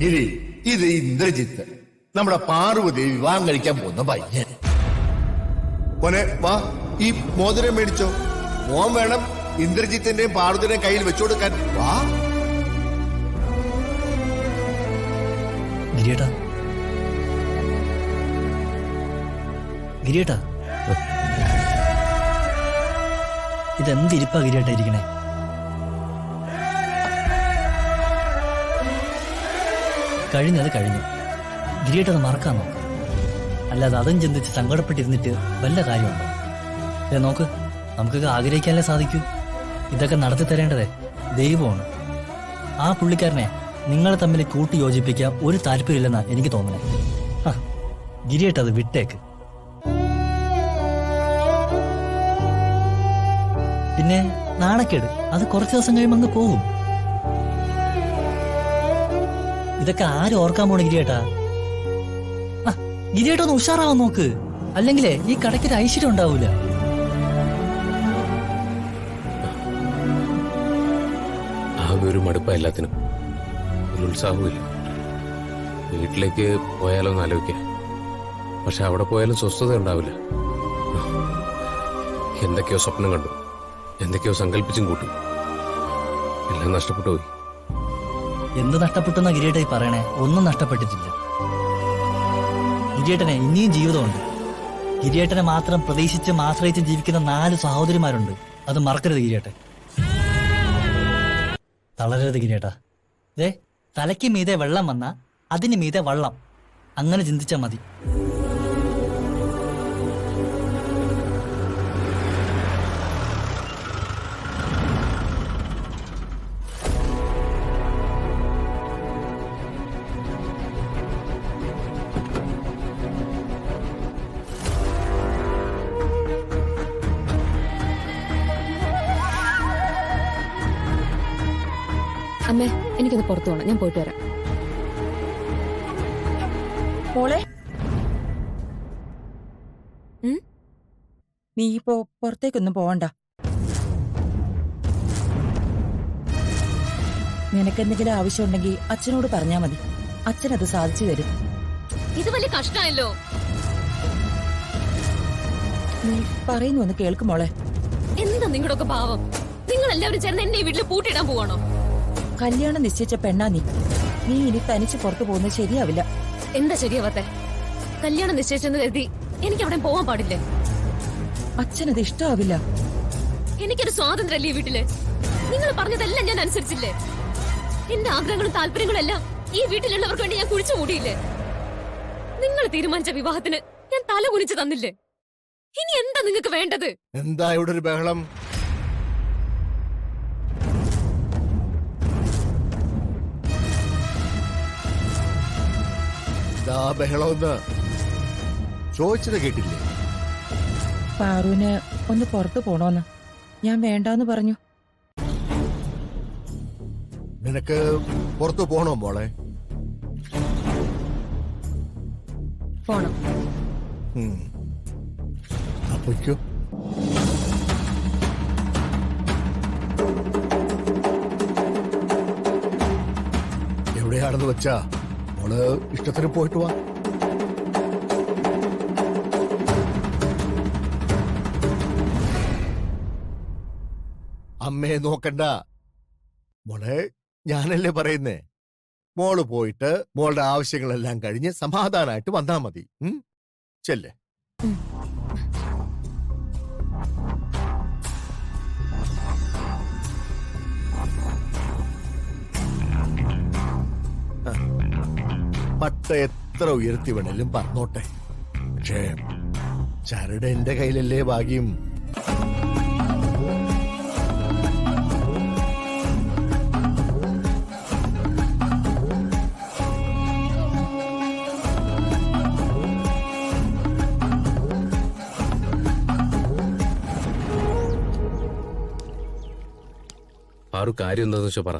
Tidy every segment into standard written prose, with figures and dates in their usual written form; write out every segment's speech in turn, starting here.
ഗിരി, ഇത് ഇന്ദ്രജിത്ത്, നമ്മുടെ പാർവതി വിവാഹം കഴിക്കാൻ പോകുന്ന പയ്യൻ. മോനെ വാ, ഈ മോതിരം മേടിച്ചോ. മോൻ വേണം ഇന്ദ്രജിത്തിന്റെയും പാർവതിയുടെയും കയ്യിൽ വെച്ചുകൊടുക്കാൻ. വാ. ഗിരിയേട്ടാ, ഗിരിയേട്ടാ, ഇതെന്തിരിപ്പാ ഗിരിയേട്ടാ ഇരിക്കണേ? കഴിഞ്ഞത് കഴിഞ്ഞു. ഗിരിയേട്ടത് മറക്കാൻ നോക്ക്. അല്ലാതെ അതും ചിന്തിച്ച് സങ്കടപ്പെട്ടിരുന്നിട്ട് വല്ല കാര്യമുണ്ടോ? നോക്ക്, നമുക്കൊക്കെ ആഗ്രഹിക്കാനല്ലേ സാധിക്കൂ. ഇതൊക്കെ നടത്തി തരേണ്ടതേ ദൈവമാണ്. ആ പുള്ളിക്കാരനെ നിങ്ങളെ തമ്മിൽ കൂട്ടി യോജിപ്പിക്കാൻ ഒരു താല്പര്യമില്ലെന്നാ എനിക്ക് തോന്നണേ. ഗിരിയേട്ടത് വിട്ടേക്ക്. പിന്നെ നാണക്കേട് അത് കുറച്ചു ദിവസം കഴിയുമ്പോൾ അങ്ങ് പോകും. ഇതൊക്കെ ആരും ഓർക്കാൻ പോണ ഗിരിയേട്ടാ? ഗിരിയേട്ട ഒന്ന് ഉഷാറാവാൻ നോക്ക്, അല്ലെങ്കിലേ ഈ കടയ്ക്കൊരു ഐശ്വര്യം ഉണ്ടാവൂല. ആകെ ഒരു മടുപ്പ, എല്ലാത്തിനും ഒരു ഉത്സാഹമില്ല. വീട്ടിലേക്ക് പോയാലോ എന്ന് ആലോചിക്കാം. പക്ഷെ അവിടെ പോയാലും സ്വസ്ഥത ഉണ്ടാവില്ല. എന്തൊക്കെയോ സ്വപ്നം കണ്ടു, എന്തൊക്കെയോ സങ്കല്പിച്ചും കൂട്ടി. എല്ലാം നഷ്ടപ്പെട്ടു പോയി. എന്ത് നഷ്ടപ്പെട്ടെന്നാ ഗിരിയേട്ടായി പറയണേ? ഒന്നും നഷ്ടപ്പെട്ടിട്ടില്ല. ഗിരിയേട്ടനെ ഇനിയും ജീവിതമുണ്ട്. ഗിരിയേട്ടനെ മാത്രം പ്രതീക്ഷിച്ചും ആശ്രയിച്ചും ജീവിക്കുന്ന 4 സഹോദരിമാരുണ്ട്. അത് മറക്കരുത് ഗിരിയേട്ടൻ. തളരരുത് ഗിരിയേട്ടാ. തലയ്ക്ക് മീതെ വെള്ളം വന്നാ അതിന് മീതെ വള്ളം. അങ്ങനെ ചിന്തിച്ചാ മതി. അമ്മേ, എനിക്കൊന്ന് പുറത്തു പോകണം. ഞാൻ പോയിട്ട് വരാം. മോളെ, നീ ഇപ്പോ പുറത്തേക്കൊന്നും പോവണ്ട. നിനക്കെന്തെങ്കിലും ആവശ്യമുണ്ടെങ്കിൽ അച്ഛനോട് പറഞ്ഞാ മതി. അച്ഛനത് സാധിച്ചു തരും. ഇത് വലിയ കഷ്ടമായല്ലോ. നീ പറയുന്നു ഒന്ന് കേൾക്കും മോളെ. എന്താ നിങ്ങളൊക്കെ ഭാവം? നിങ്ങൾ എല്ലാവരും ചേർന്ന് എന്നെ ഈ വീട്ടിൽ പൂട്ടിയിടാൻ പോവാണോ? കല്യാണം നിശ്ചയിച്ച പെണ്ണാ നീ. നീ ഇനി തനിച്ച് പുറത്തു പോകുന്നത് ശരിയാവില്ല. എന്താ ശരിയാവാത്തെ? കല്യാണം നിശ്ചയിച്ചെന്ന് കരുതി എനിക്ക് അവിടെ പോവാൻ പാടില്ലേ? അച്ഛനത് ഇഷ്ടമാവില്ല. എനിക്കൊരു സ്വാതന്ത്ര്യമല്ലേ ഈ വീട്ടില്? നിങ്ങൾ പറഞ്ഞതെല്ലാം ഞാൻ അനുസരിച്ചില്ലേ? എന്റെ ആഗ്രഹങ്ങളും താല്പര്യങ്ങളും എല്ലാം ഈ വീട്ടിലുള്ളവർക്ക് വേണ്ടി ഞാൻ കുഴിച്ചു മൂടിയില്ലേ? നിങ്ങൾ തീരുമാനിച്ച വിവാഹത്തിന് ഞാൻ തല കുനിച്ചു തന്നില്ലേ? ഇനി എന്താ നിങ്ങൾക്ക് വേണ്ടത്? എന്താ ഇവിടെ ഒരു ബഹളം? ബഹളമെന്ന് ചോദിച്ചത് കേട്ടില്ലേ? പാറുവിന് ഒന്ന് പുറത്തു പോണോന്ന്. ഞാൻ വേണ്ടാന്ന് പറഞ്ഞു. നിനക്ക് പുറത്തു പോണോ മോളെ? പോണം. അപ്പോഴേക്കോ എവിടെയാണെന്ന് വെച്ചാ മോള് ഇഷ്ടത്തിന് പോയിട്ട് വാ. അമ്മയെ നോക്കണ്ട മോളെ, ഞാനല്ലേ പറയുന്നേ. മോള് പോയിട്ട് മോളുടെ ആവശ്യങ്ങളെല്ലാം കഴിഞ്ഞ് സമാധാനമായിട്ട് വന്നാ മതി. ചെല്ലേ. പട്ട എത്ര ഉയർത്തി വേണേലും പറഞ്ഞോട്ടെ. പക്ഷേ ചരട് എന്റെ കയ്യിലല്ലേ ഭാഗ്യം. ആറു കാര്യം എന്താന്ന് വെച്ചാ പറ.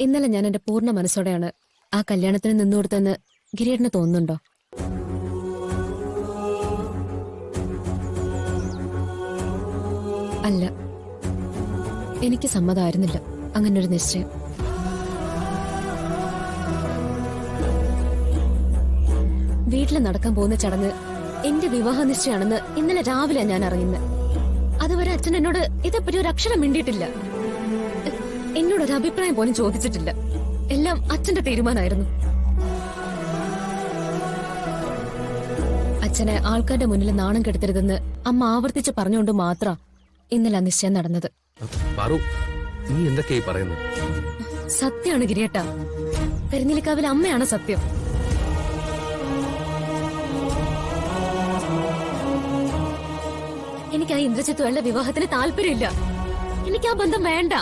ഇന്നലെ ഞാൻ എന്റെ പൂർണ്ണ മനസ്സോടെയാണ് ആ കല്യാണത്തിന് നിന്നുകൊടുത്തെന്ന് ഗിരിയേട്ടന് തോന്നുന്നുണ്ടോ? അല്ല, എനിക്ക് സമ്മതമായിരുന്നില്ല അങ്ങനൊരു നിശ്ചയം. വീട്ടിൽ നടക്കാൻ പോകുന്ന ചടങ്ങ് എന്റെ വിവാഹ നിശ്ചയാണെന്ന് ഇന്നലെ രാവിലെ ഞാൻ അറിയുന്നത്. അതുവരെ അച്ഛൻ എന്നോട് ഇതേപ്പറ്റി ഒരു അക്ഷരം മിണ്ടിയിട്ടില്ല. എന്നോടൊരു അഭിപ്രായം പോലും ചോദിച്ചിട്ടില്ല. എല്ലാം അച്ഛന്റെ തീരുമാനമായിരുന്നു. അച്ഛനെ ആൾക്കാരുടെ മുന്നിൽ നാണം കെടുത്തരുതെന്ന് അമ്മ ആവർത്തിച്ച് പറഞ്ഞുകൊണ്ട് മാത്രം ഇന്നലെ ആ നിശ്ചയം നടന്നത്. പാറു, നീ എന്തൊക്കെയായി പറയുന്നു? സത്യമാണ് ഗിരിയേട്ട. കരിഞ്ഞിലിക്കാവിൽ അമ്മയാണ് സത്യം. എനിക്ക് ആ ഇന്ദ്രജിത്തുള്ള വിവാഹത്തിന് താല്പര്യമില്ല. എനിക്ക് ആ ബന്ധം വേണ്ട.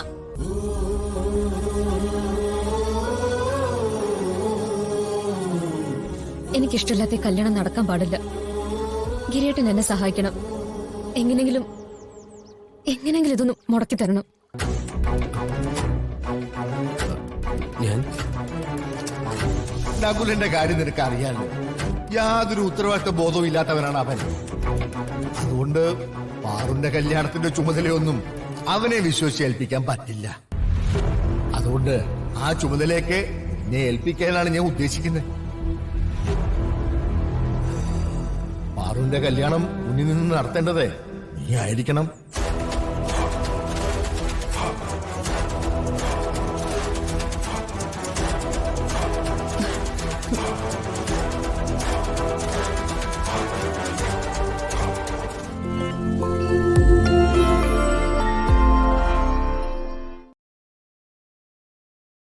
എനിക്കിഷ്ടമില്ലാത്ത കല്യാണം നടക്കാൻ പാടില്ല. ഗിരിയേട്ടൻ എന്നെ സഹായിക്കണം. എങ്ങനെങ്കിലും ഇതൊന്ന് മുടക്കി തരണം. ഞാൻ നകുലന്റെ കാര്യം നിനക്ക് അറിയാമല്ലോ. യാതൊരു ഉത്തരവാദിത്ത ബോധവും ഇല്ലാത്തവനാണ് അവൻ. അതുകൊണ്ട് പാറുന്റെ കല്യാണത്തിന്റെ ചുമതലയൊന്നും അവനെ വിശ്വസിച്ചേൽപ്പിക്കാൻ പറ്റില്ല. അതുകൊണ്ട് ആ ചുമതലയൊക്കെ എന്നെ ഏൽപ്പിക്കാനാണ് ഞാൻ ഉദ്ദേശിക്കുന്നത്. പാറുന്റെ കല്യാണം മുന്നിൽ നിന്ന് നടത്തേണ്ടത് നീ ആയിരിക്കണം.